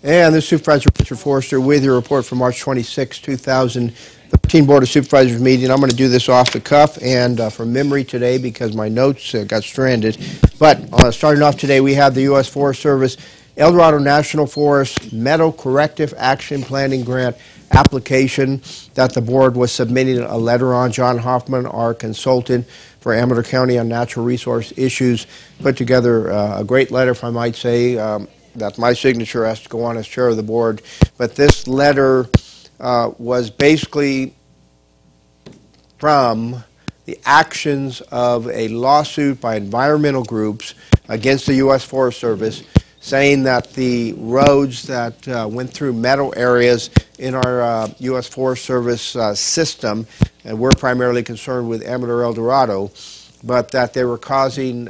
And this is Supervisor Richard Forster with your report from March 26, 2013 Board of Supervisors meeting. I'm going to do this off the cuff and from memory today because my notes got stranded. But starting off today, we have the U.S. Forest Service El Dorado National Forest Meadow Corrective Action Planning Grant application that the board was submitting a letter on. John Hoffman, our consultant for Amador County on natural resource issues, put together a great letter, if I might say. That my signature has to go on as chair of the board. But this letter was basically from the actions of a lawsuit by environmental groups against the U.S. Forest Service, saying that the roads that went through meadow areas in our U.S. Forest Service system, and we're primarily concerned with Amador El Dorado, but that they were causing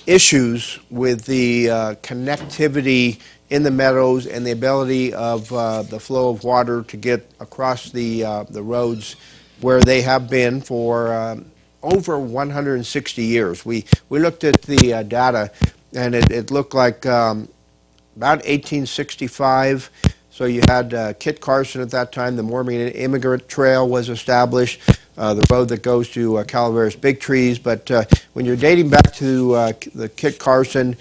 issues with the connectivity in the meadows and the ability of the flow of water to get across the roads where they have been for over 160 years. We looked at the data, and it looked like about 1865. So you had Kit Carson at that time. The Mormon Immigrant Trail was established, the road that goes to Calaveras Big Trees. But when you're dating back to the Kit Carson,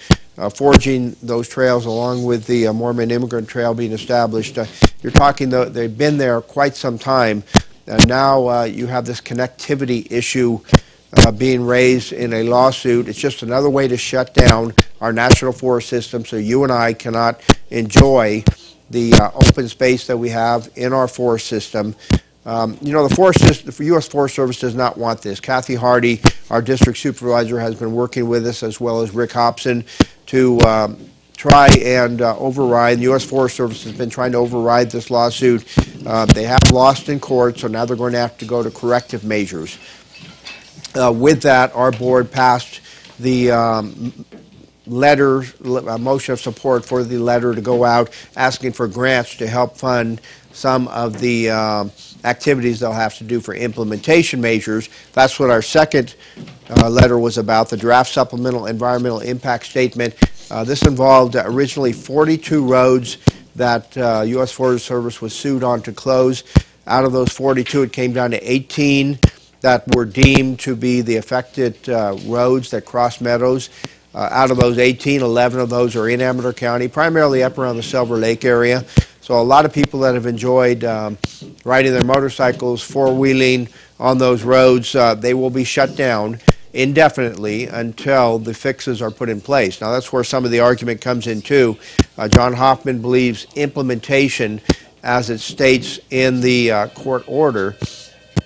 forging those trails along with the Mormon Immigrant Trail being established, you're talking, they've been there quite some time. And now you have this connectivity issue being raised in a lawsuit. It's just another way to shut down our national forest system so you and I cannot enjoy the open space that we have in our forest system. You know, the forest system, the U.S. Forest Service does not want this. Kathy Hardy, our district supervisor, has been working with us, as well as Rick Hobson, to try and override. The U.S. Forest Service has been trying to override this lawsuit. They have lost in court, so now they're going to have to go to corrective measures. With that, our board passed the letter, a motion of support for the letter to go out asking for grants to help fund some of the activities they'll have to do for implementation measures. That's what our second letter was about, the draft supplemental environmental impact statement. This involved originally 42 roads that U.S. Forest Service was sued on to close. Out of those 42, it came down to 18 that were deemed to be the affected roads that cross meadows. Out of those 18, 11 of those are in Amador County, primarily up around the Silver Lake area. So a lot of people that have enjoyed riding their motorcycles, four-wheeling on those roads, they will be shut down indefinitely until the fixes are put in place. Now that's where some of the argument comes in too. John Hoffman believes implementation, as it states in the court order,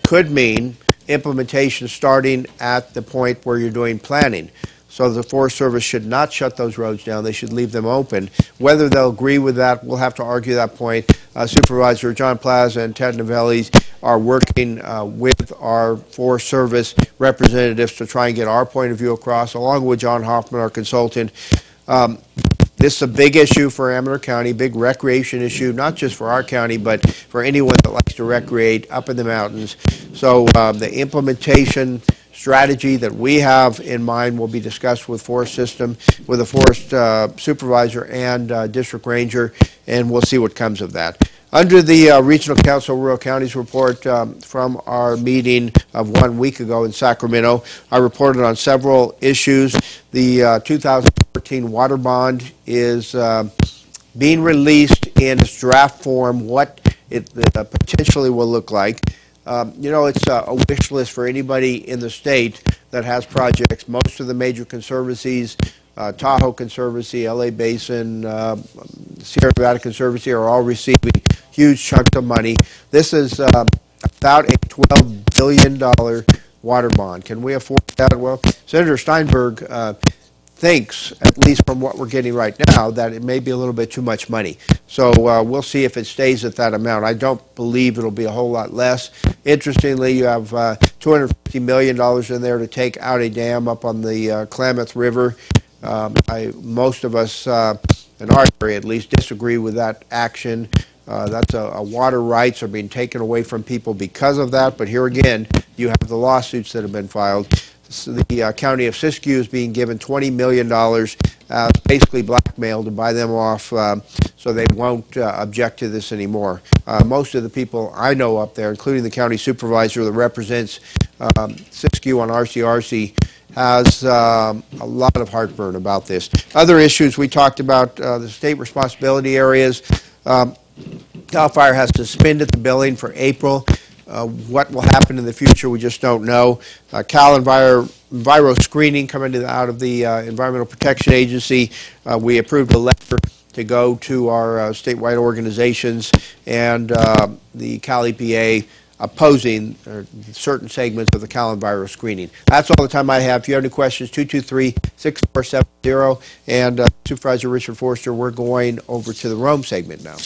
could mean implementation starting at the point where you're doing planning. So the Forest Service should not shut those roads down. They should leave them open. Whether they'll agree with that, we'll have to argue that point. Supervisor John Plaza and Ted Novelli are working with our Forest Service representatives to try and get our point of view across, along with John Hoffman, our consultant. This is a big issue for Amador County, big recreation issue, not just for our county, but for anyone that likes to recreate up in the mountains. So the implementation strategy that we have in mind will be discussed with Forest System, with the Forest Supervisor and District Ranger, and we'll see what comes of that. Under the Regional Council of Rural Counties report from our meeting of 1 week ago in Sacramento, I reported on several issues. The 2014 water bond is being released in its draft form, what it potentially will look like. You know, it's a wish list for anybody in the state that has projects. Most of the major conservancies, Tahoe Conservancy, LA Basin, Sierra Nevada Conservancy, are all receiving huge chunks of money. This is about a $12 billion water bond. Can we afford that? Well, Senator Steinberg thinks, at least from what we're getting right now, that it may be a little bit too much money. So we'll see if it stays at that amount. I don't believe it'll be a whole lot less. Interestingly, you have $250 million in there to take out a dam up on the Klamath River. Most of us, in our area at least, disagree with that action. That's water rights are being taken away from people because of that. But here again, you have the lawsuits that have been filed. the county of Siskiyou is being given $20 million, basically blackmailed to buy them off so they won't object to this anymore. Most of the people I know up there, including the county supervisor that represents Siskiyou on RCRC, has a lot of heartburn about this. Other issues we talked about, the state responsibility areas. CAL FIRE has suspended the billing for April. What will happen in the future, we just don't know. Cal Enviro screening coming out of the Environmental Protection Agency. We approved a letter to go to our statewide organizations, and the Cal EPA opposing certain segments of the Cal Enviro screening. That's all the time I have. If you have any questions, 223-6470. And Supervisor Richard Forster, we're going over to the Rome segment now.